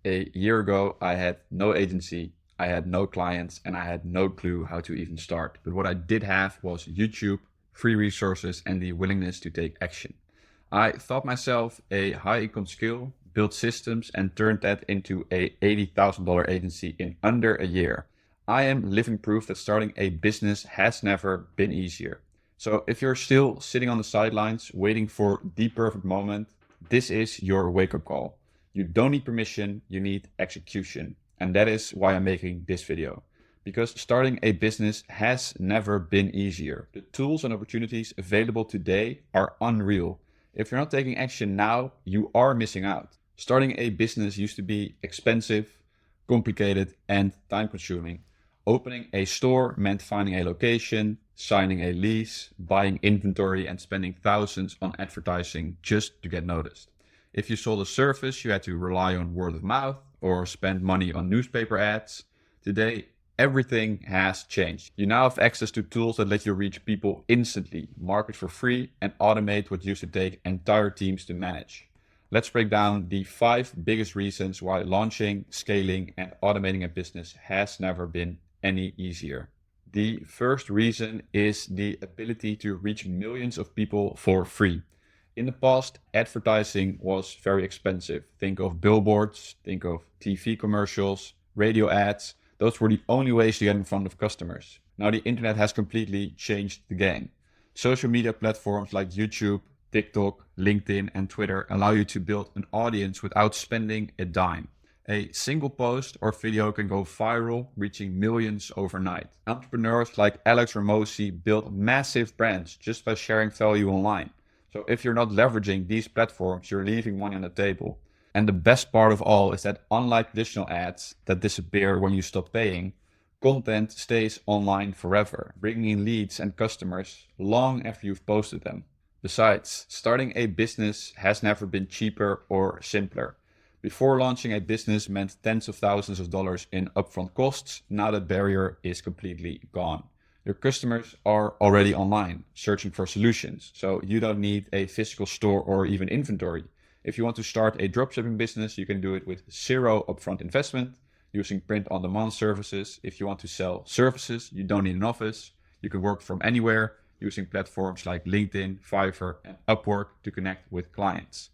A year ago, I had no agency, I had no clients, and I had no clue how to even start. But what I did have was YouTube, free resources, and the willingness to take action. I thought myself a high income skill, built systems, and turned that into a $80,000 agency in under a year. I am living proof that starting a business has never been easier. So if you're still sitting on the sidelines waiting for the perfect moment, this is your wake-up call. You don't need permission, you need execution. And that is why I'm making this video. Because starting a business has never been easier. The tools and opportunities available today are unreal. If you're not taking action now, you are missing out. Starting a business used to be expensive, complicated, and time-consuming. Opening a store meant finding a location, signing a lease, buying inventory, and spending thousands on advertising just to get noticed. If you sold a service, you had to rely on word of mouth or spend money on newspaper ads. Today, everything has changed. You now have access to tools that let you reach people instantly, market for free, and automate what used to take entire teams to manage. Let's break down the 5 biggest reasons why launching, scaling, and automating a business has never been any easier. The first reason is the ability to reach millions of people for free. In the past, advertising was very expensive. Think of billboards, think of TV commercials, radio ads. Those were the only ways to get in front of customers. Now the internet has completely changed the game. Social media platforms like YouTube, TikTok, LinkedIn, and Twitter allow you to build an audience without spending a dime. A single post or video can go viral, reaching millions overnight. Entrepreneurs like Alex Ramosi built massive brands just by sharing value online. So if you're not leveraging these platforms, you're leaving money on the table. And the best part of all is that unlike traditional ads that disappear when you stop paying, content stays online forever, bringing in leads and customers long after you've posted them. Besides, starting a business has never been cheaper or simpler. Before launching a business meant tens of thousands of dollars in upfront costs. Now that barrier is completely gone. Your customers are already online, searching for solutions, so you don't need a physical store or even inventory. If you want to start a dropshipping business, you can do it with zero upfront investment, using print-on-demand services. If you want to sell services, you don't need an office. You can work from anywhere, using platforms like LinkedIn, Fiverr, and Upwork to connect with clients.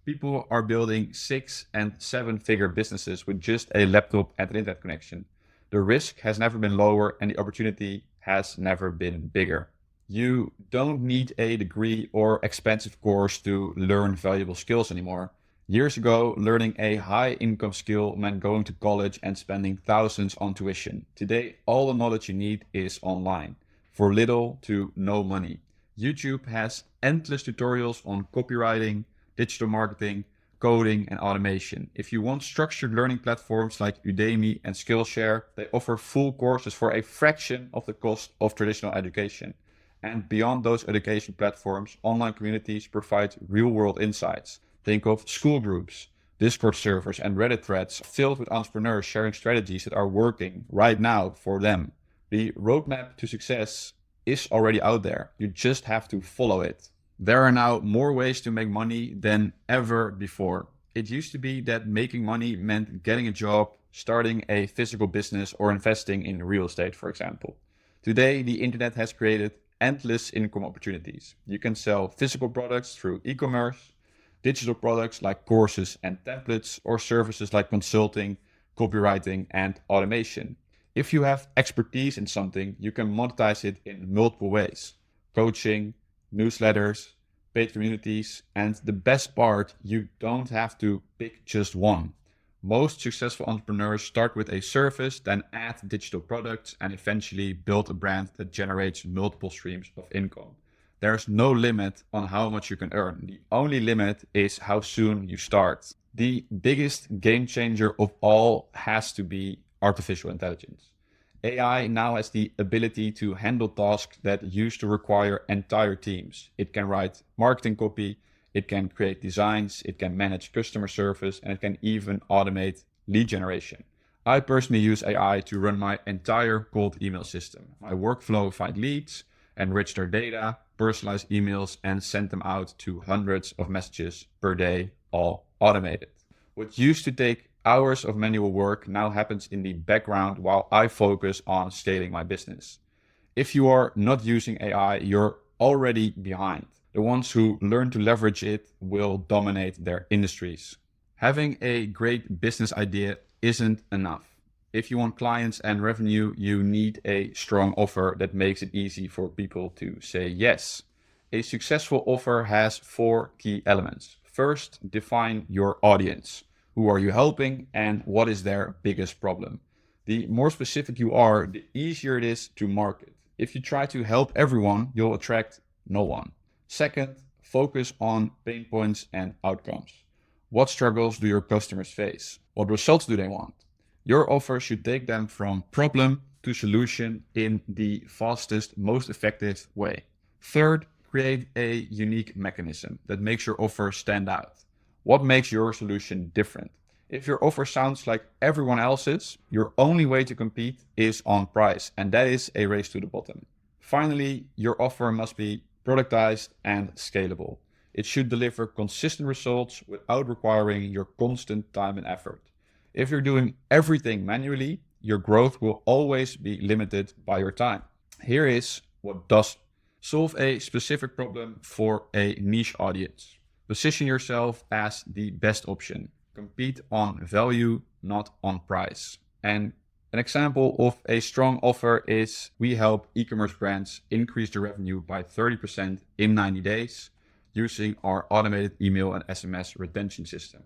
People are building 6- and 7-figure businesses with just a laptop and an internet connection. The risk has never been lower and the opportunity has never been bigger. You don't need a degree or expensive course to learn valuable skills anymore. Years ago, learning a high income skill meant going to college and spending thousands on tuition. Today, all the knowledge you need is online for little to no money. YouTube has endless tutorials on copywriting, digital marketing, coding, and automation. If you want structured learning platforms like Udemy and Skillshare, they offer full courses for a fraction of the cost of traditional education. And beyond those education platforms, online communities provide real-world insights. Think of school groups, Discord servers, and Reddit threads filled with entrepreneurs sharing strategies that are working right now for them. The roadmap to success is already out there. You just have to follow it. There are now more ways to make money than ever before. It used to be that making money meant getting a job, starting a physical business, or investing in real estate, for example. Today, the internet has created endless income opportunities. You can sell physical products through e-commerce, digital products like courses and templates, or services like consulting, copywriting, and automation. If you have expertise in something, you can monetize it in multiple ways. Coaching, newsletters, paid communities, and the best part, you don't have to pick just one. Most successful entrepreneurs start with a service, then add digital products, and eventually build a brand that generates multiple streams of income. There's no limit on how much you can earn. The only limit is how soon you start. The biggest game changer of all has to be artificial intelligence. AI now has the ability to handle tasks that used to require entire teams. It can write marketing copy, it can create designs, it can manage customer service, and it can even automate lead generation. I personally use AI to run my entire cold email system. My workflow find leads, enrich their data, personalize emails, and send them out to hundreds of messages per day, all automated. What used to take Hours of manual work now happens in the background while I focus on scaling my business. If you are not using AI, you're already behind. The ones who learn to leverage it will dominate their industries. Having a great business idea isn't enough. If you want clients and revenue, you need a strong offer that makes it easy for people to say yes. A successful offer has 4 key elements. First, define your audience. Who are you helping and what is their biggest problem? The more specific you are, the easier it is to market. If you try to help everyone, you'll attract no one. Second, focus on pain points and outcomes. What struggles do your customers face? What results do they want? Your offer should take them from problem to solution in the fastest, most effective way. Third, create a unique mechanism that makes your offer stand out. What makes your solution different? If your offer sounds like everyone else's, your only way to compete is on price, and that is a race to the bottom. Finally, your offer must be productized and scalable. It should deliver consistent results without requiring your constant time and effort. If you're doing everything manually, your growth will always be limited by your time. Here is what does. Solve a specific problem for a niche audience. Position yourself as the best option. Compete on value, not on price. And an example of a strong offer is we help e-commerce brands increase their revenue by 30% in 90 days using our automated email and SMS retention system.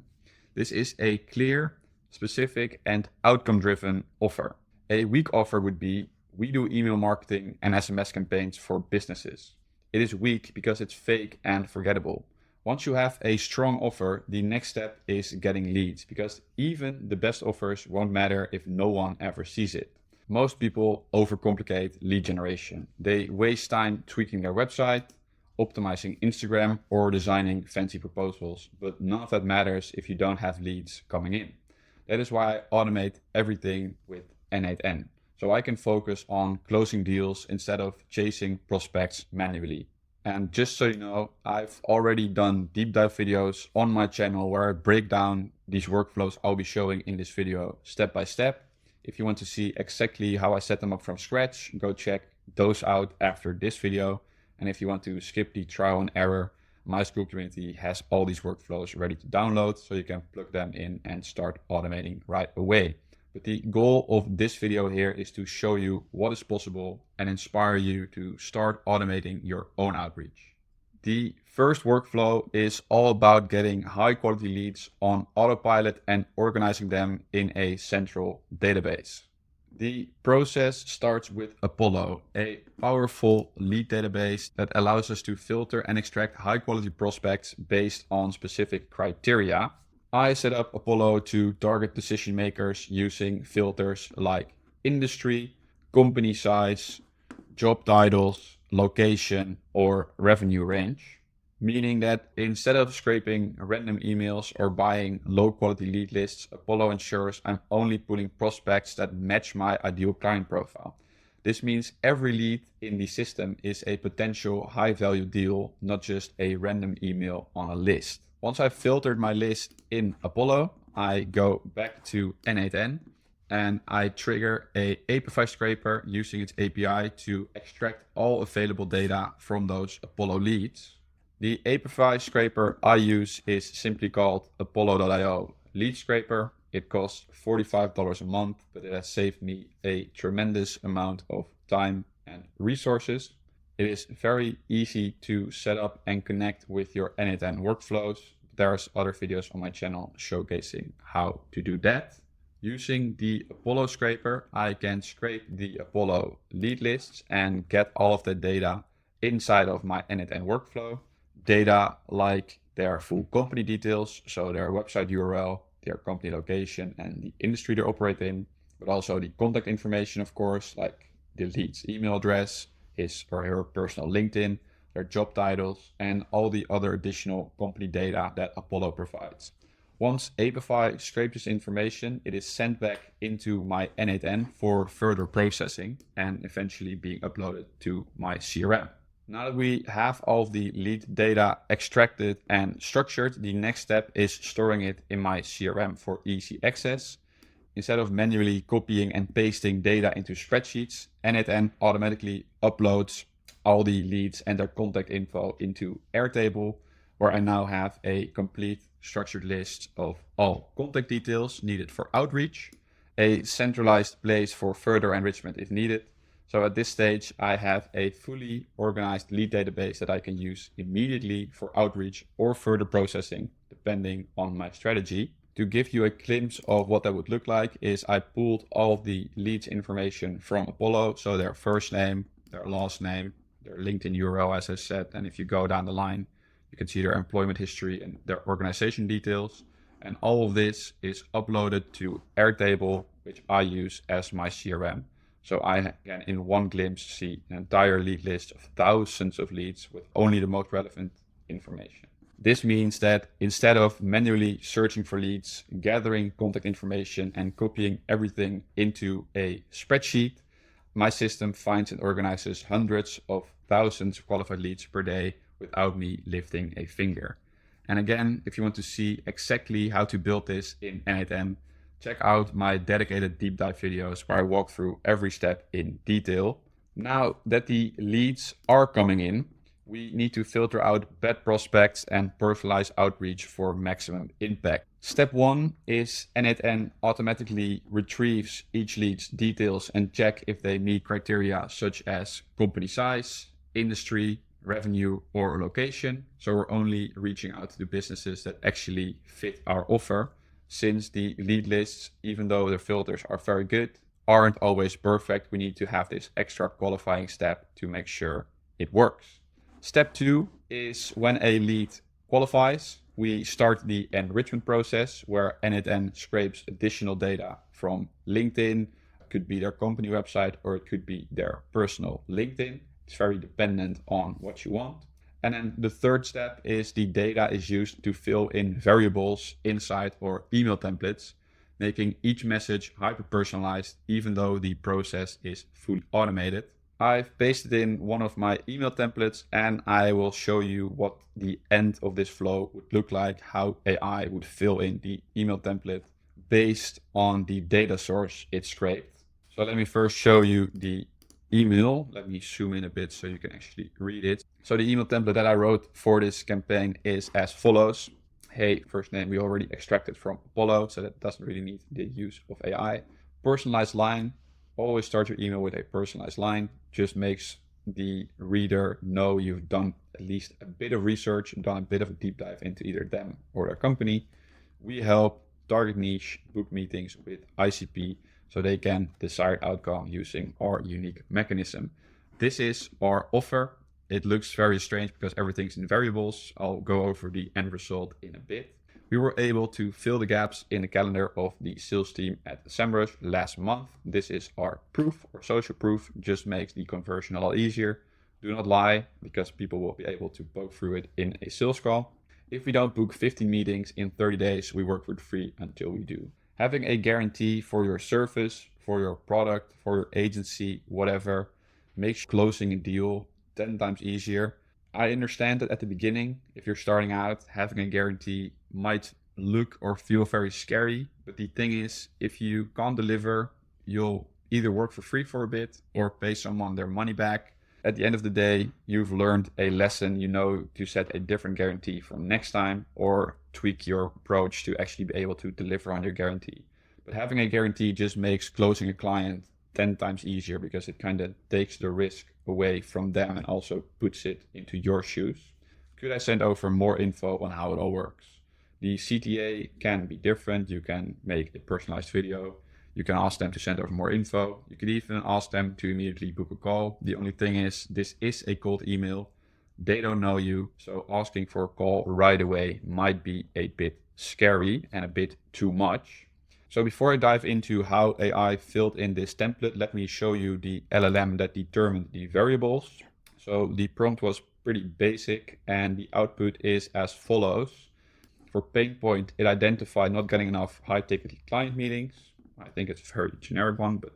This is a clear, specific, and outcome-driven offer. A weak offer would be we do email marketing and SMS campaigns for businesses. It is weak because it's fake and forgettable. Once you have a strong offer, the next step is getting leads, because even the best offers won't matter if no one ever sees it. Most people overcomplicate lead generation. They waste time tweaking their website, optimizing Instagram, or designing fancy proposals, but none of that matters if you don't have leads coming in. That is why I automate everything with N8N. So I can focus on closing deals instead of chasing prospects manually. And just so you know, I've already done deep dive videos on my channel where I break down these workflows I'll be showing in this video step by step. If you want to see exactly how I set them up from scratch, go check those out after this video. And if you want to skip the trial and error, my school community has all these workflows ready to download, so you can plug them in and start automating right away. But the goal of this video here is to show you what is possible and inspire you to start automating your own outreach. The first workflow is all about getting high quality leads on autopilot and organizing them in a central database. The process starts with Apollo, a powerful lead database that allows us to filter and extract high quality prospects based on specific criteria. I set up Apollo to target decision makers using filters like industry, company size, job titles, location, or revenue range. Meaning that instead of scraping random emails or buying low quality lead lists, Apollo ensures I'm only pulling prospects that match my ideal client profile. This means every lead in the system is a potential high value deal, not just a random email on a list. Once I've filtered my list in Apollo, I go back to N8N and I trigger a Apify scraper using its API to extract all available data from those Apollo leads. The Apify scraper I use is simply called Apollo.io lead scraper. It costs $45 a month, but it has saved me a tremendous amount of time and resources. It is very easy to set up and connect with your N8N workflows. There's other videos on my channel showcasing how to do that. Using the Apollo scraper, I can scrape the Apollo lead lists and get all of the data inside of my N8N workflow. Data like their full company details, so their website URL, their company location, and the industry they operate in, but also the contact information, of course, like the lead's email address, his or her personal LinkedIn, their job titles, and all the other additional company data that Apollo provides. Once Apify scrapes this information, it is sent back into my N8N for further processing and eventually being uploaded to my CRM. Now that we have all of the lead data extracted and structured, the next step is storing it in my CRM for easy access. Instead of manually copying and pasting data into spreadsheets, N8N automatically uploads all the leads and their contact info into Airtable, where I now have a complete structured list of all contact details needed for outreach, a centralized place for further enrichment if needed. So at this stage, I have a fully organized lead database that I can use immediately for outreach or further processing, depending on my strategy. To give you a glimpse of what that would look like is I pulled all of the leads information from Apollo. So their first name, their last name, their LinkedIn URL, as I said. And if you go down the line, you can see their employment history and their organization details. And all of this is uploaded to Airtable, which I use as my CRM. So I can in one glimpse see an entire lead list of thousands of leads with only the most relevant information. This means that instead of manually searching for leads, gathering contact information and copying everything into a spreadsheet, my system finds and organizes hundreds of thousands of qualified leads per day without me lifting a finger. And again, if you want to see exactly how to build this in N8N, check out my dedicated deep dive videos where I walk through every step in detail. Now that the leads are coming in, we need to filter out bad prospects and personalize outreach for maximum impact. Step 1 is N8N automatically retrieves each lead's details and check if they meet criteria such as company size, industry, revenue, or location. So we're only reaching out to the businesses that actually fit our offer, since the lead lists, even though the filters are very good, aren't always perfect. We need to have this extra qualifying step to make sure it works. Step 2 is when a lead qualifies, we start the enrichment process where N8N scrapes additional data from LinkedIn. It could be their company website or it could be their personal LinkedIn. It's very dependent on what you want. And then the third step is the data is used to fill in variables inside or email templates, making each message hyper-personalized even though the process is fully automated. I've pasted in one of my email templates and I will show you what the end of this flow would look like, how AI would fill in the email template based on the data source it scraped. So let me first show you the email. Let me zoom in a bit so you can actually read it. So the email template that I wrote for this campaign is as follows. Hey, first name we already extracted from Apollo, so that doesn't really need the use of AI. Personalized line. Always start your email with a personalized line. Just makes the reader know you've done at least a bit of research, done a bit of a deep dive into either them or their company. We help target niche book meetings with ICP so they can decide outcome using our unique mechanism. This is our offer. It looks very strange because everything's in variables. I'll go over the end result in a bit. We were able to fill the gaps in the calendar of the sales team at SEMrush last month. This is our proof or social proof, just makes the conversion a lot easier. Do not lie, because people will be able to poke through it in a sales call. If we don't book 15 meetings in 30 days, we work for free until we do. Having a guarantee for your service, for your product, for your agency, whatever, makes closing a deal 10 times easier. I understand that at the beginning, if you're starting out, having a guarantee might look or feel very scary. But the thing is, if you can't deliver, you'll either work for free for a bit or pay someone their money back. At the end of the day, you've learned a lesson. You know to set a different guarantee from next time or tweak your approach to actually be able to deliver on your guarantee. But having a guarantee just makes closing a client 10 times easier because it kind of takes the risk away from them and also puts it into your shoes. Could I send over more info on how it all works? The CTA can be different. You can make a personalized video. You can ask them to send over more info. You can even ask them to immediately book a call. The only thing is, this is a cold email. They don't know you, so asking for a call right away might be a bit scary and a bit too much. So before I dive into how AI filled in this template, let me show you the LLM that determined the variables. So the prompt was pretty basic and the output is as follows. For pain point, it identified not getting enough high ticket client meetings. I think it's a very generic one, but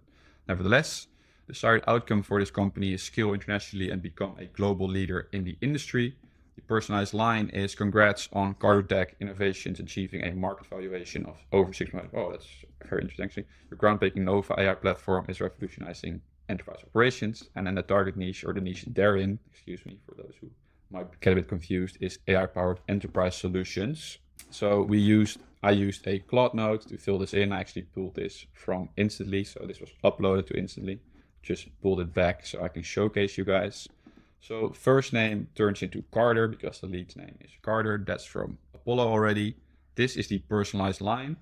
nevertheless. The desired outcome for this company is scale internationally and become a global leader in the industry. The personalized line is congrats on Cartotech Innovations achieving a market valuation of over 6 million. Oh, that's very interesting actually. Your groundbreaking Nova AI platform is revolutionizing enterprise operations. And then the target niche, or the niche therein, excuse me for those who might get a bit confused, is AI-powered enterprise solutions. So I used a Claude node to fill this in. I actually pulled this from Instantly, so this was uploaded to Instantly. Just pulled it back so I can showcase you guys. So first name turns into Carter because the lead's name is Carter. That's from Apollo already. This is the personalized line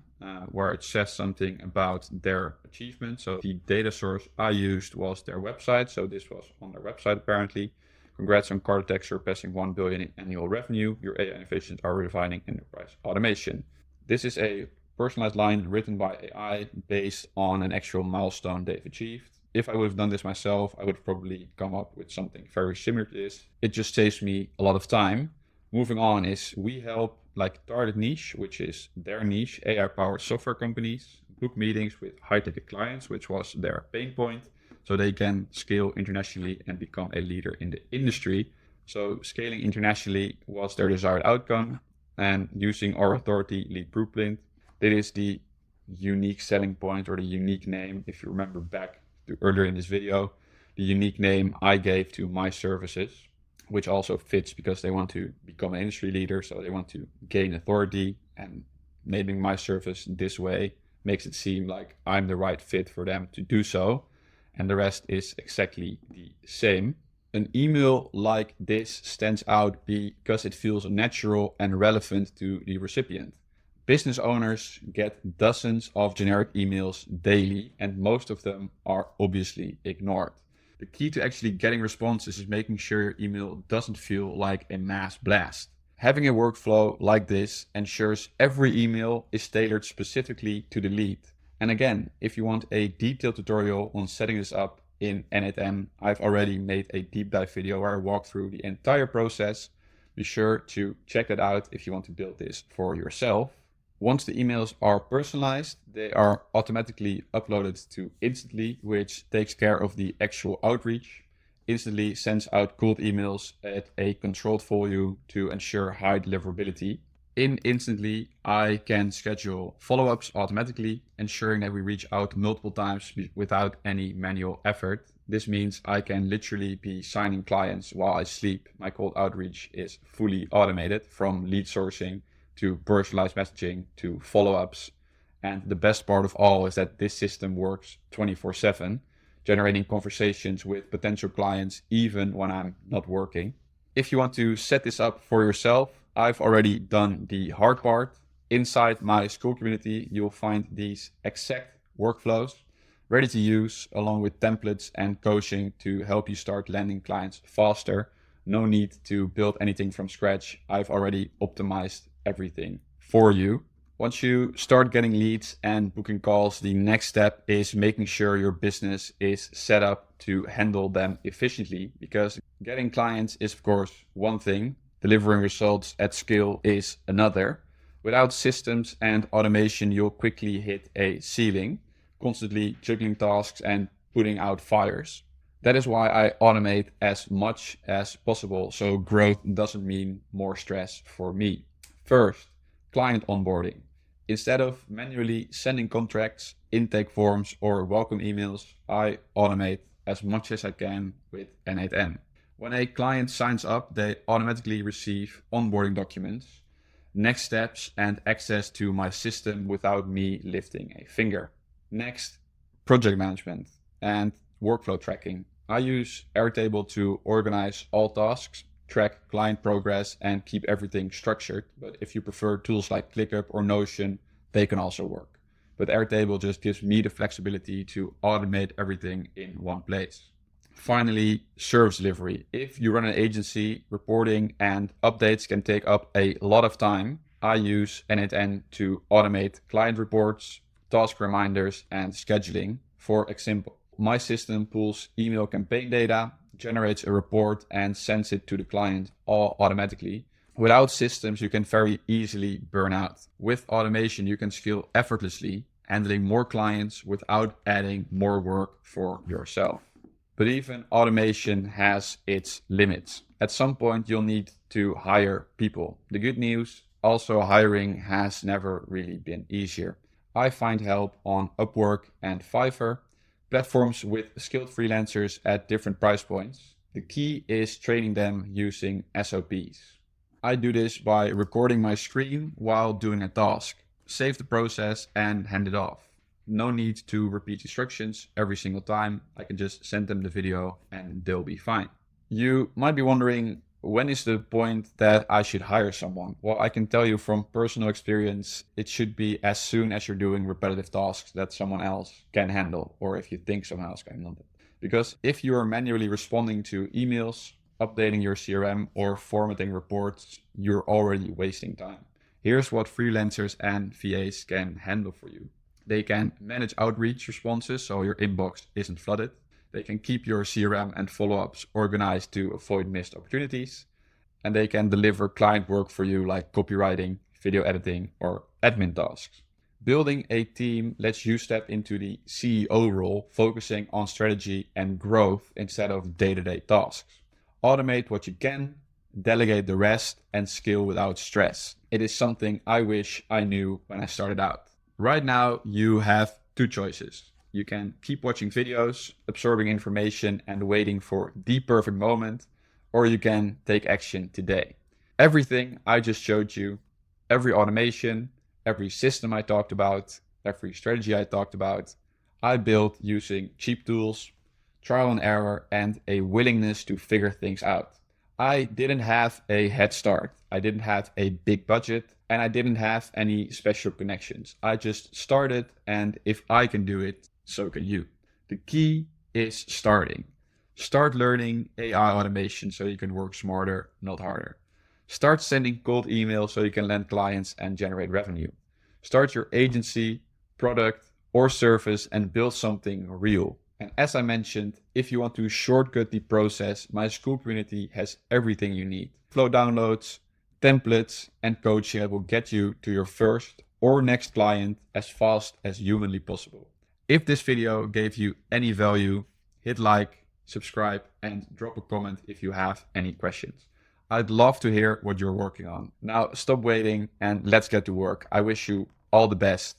where it says something about their achievement. So the data source I used was their website. So this was on their website apparently. Congrats on Cartotech surpassing 1 billion in annual revenue. Your AI innovations are redefining enterprise automation. This is a personalized line written by AI based on an actual milestone they've achieved. If I would have done this myself, I would have probably come up with something very similar to this. It just saves me a lot of time. Moving on is we help like target niche, which is their niche, AI-powered software companies, book meetings with high-ticket clients, which was their pain point, so they can scale internationally and become a leader in the industry. So scaling internationally was their desired outcome, and using our authority lead blueprint, that is the unique selling point, or the unique name. If you remember back to earlier in this video, the unique name I gave to my services, which also fits because they want to become an industry leader. So they want to gain authority, and naming my service this way makes it seem like I'm the right fit for them to do so. And the rest is exactly the same. An email like this stands out because it feels natural and relevant to the recipient. Business owners get dozens of generic emails daily, and most of them are obviously ignored. The key to actually getting responses is making sure your email doesn't feel like a mass blast. Having a workflow like this ensures every email is tailored specifically to the lead. And again, if you want a detailed tutorial on setting this up in N8N, I've already made a deep dive video where I walk through the entire process. Be sure to check that out if you want to build this for yourself. Once the emails are personalized, they are automatically uploaded to Instantly, which takes care of the actual outreach. Instantly sends out cold emails at a controlled volume to ensure high deliverability. In Instantly, I can schedule follow-ups automatically, ensuring that we reach out multiple times without any manual effort. This means I can literally be signing clients while I sleep. My cold outreach is fully automated, from lead sourcing to personalized messaging to follow-ups. And the best part of all is that this system works 24/7, generating conversations with potential clients even when I'm not working. If you want to set this up for yourself, I've already done the hard part. Inside my school community, you'll find these exact workflows ready to use, along with templates and coaching to help you start landing clients faster. No need to build anything from scratch. I've already optimized everything for you. Once you start getting leads and booking calls, the next step is making sure your business is set up to handle them efficiently, because getting clients is of course one thing, delivering results at scale is another. Without systems and automation, you'll quickly hit a ceiling, constantly juggling tasks and putting out fires. That is why I automate as much as possible, so growth doesn't mean more stress for me. First, client onboarding. Instead of manually sending contracts, intake forms, or welcome emails, I automate as much as I can with N8N. When a client signs up, they automatically receive onboarding documents, next steps, and access to my system without me lifting a finger. Next, project management and workflow tracking. I use Airtable to organize all tasks, track client progress, and keep everything structured. But if you prefer tools like ClickUp or Notion, they can also work. But Airtable just gives me the flexibility to automate everything in one place. Finally, service delivery. If you run an agency, reporting and updates can take up a lot of time. I use N8N to automate client reports, task reminders, and scheduling. For example, my system pulls email campaign data, generates a report, and sends it to the client all automatically. Without systems, you can very easily burn out. With automation, you can scale effortlessly, handling more clients without adding more work for yourself. But even automation has its limits. At some point, you'll need to hire people. The good news, also hiring has never really been easier. I find help on Upwork and Fiverr, platforms with skilled freelancers at different price points. The key is training them using SOPs. I do this by recording my screen while doing a task. Save the process and hand it off. No need to repeat instructions every single time. I can just send them the video and they'll be fine. You might be wondering, when is the point that I should hire someone? Well, I can tell you from personal experience, it should be as soon as you're doing repetitive tasks that someone else can handle, or if you think someone else can handle it. Because if you are manually responding to emails, updating your CRM, or formatting reports, you're already wasting time. Here's what freelancers and VAs can handle for you. They can manage outreach responses so your inbox isn't flooded. They can keep your CRM and follow-ups organized to avoid missed opportunities. And they can deliver client work for you like copywriting, video editing, or admin tasks. Building a team lets you step into the CEO role, focusing on strategy and growth instead of day-to-day tasks. Automate what you can, delegate the rest, and scale without stress. It is something I wish I knew when I started out. Right now, you have two choices. You can keep watching videos, absorbing information, and waiting for the perfect moment, or you can take action today. Everything I just showed you, every automation, every system I talked about, every strategy I talked about, I built using cheap tools, trial and error, and a willingness to figure things out. I didn't have a head start. I didn't have a big budget, and I didn't have any special connections. I just started, and if I can do it, so can you. The key is starting. Start learning AI automation so you can work smarter, not harder. Start sending cold emails so you can land clients and generate revenue. Start your agency, product, or service and build something real. And as I mentioned, if you want to shortcut the process, my school community has everything you need. Flow downloads, templates, and coaching that will get you to your first or next client as fast as humanly possible. If this video gave you any value, hit like, subscribe, and drop a comment if you have any questions. I'd love to hear what you're working on. Now stop waiting and let's get to work. I wish you all the best.